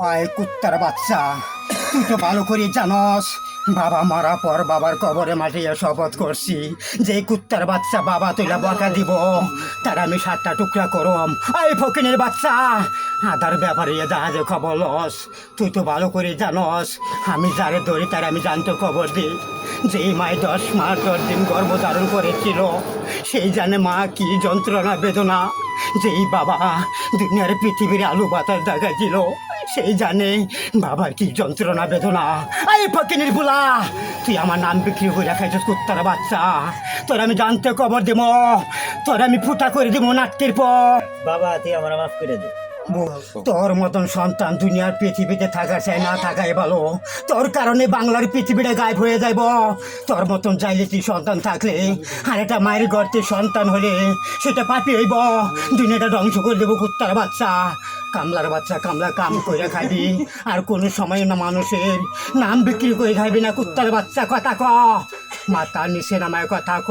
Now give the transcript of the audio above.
আয় কুত্তার বাচ্চা, তুই তো ভালো করে জানস বাবা মারা পর বাবার কবরে মাটিয়ে শপথ করছি যে কুত্তার বাচ্চা বাবা তুইলা বকা দিব তার আমি 7টা টুকরা করম। আয় ফকিনের বাচ্চা, আদার ব্যাপারে জাহাজে খবর লস। তুই তো ভালো করে জানস আমি যারে ধরি তার আমি জানতে খবর দিই। যেই মায় 10 মাস 10 দিন গর্ভধারণ করেছিল সেই জানে মা কি যন্ত্রণা বেদনা। যেই বাবা দুনিয়ার পৃথিবীর আলু বাতাস দেখাছিল সেই জানে বাবার কি যন্ত্রণা বেদনা। আই ফকিনের বুলা, তুই আমার নাম বিক্রি করে খাইছিস কুত্তার বাচ্চা, তোর আমি জানতে খবর দেব, তোর আমি ফুটা করে দেবো নাট্যের পর। বাবা তুই আমার মাফ করে দে। তোর মতন সন্তান দুনিয়ার পৃথিবীতে থাকা চাই না থাকাই ভালো। তোর কারণে বাংলার পৃথিবীটা গায়েব হয়ে যাইব। তোর মতন জাইলেতি সন্তান থাকলে আর একটা মায়ের গর্তে সন্তান হলে সেটা পাপি হইব। দুনিয়াটা ধ্বংস করে দেবো কুত্তার বাচ্চা। কামলার বাচ্চা কামলা কাম করে খাবি, আর কোনো সময় না মানুষের নাম বিক্রি করে খাবি না কুত্তার বাচ্চা। কথা ক, মাতার নিচে নামায় কথা ক।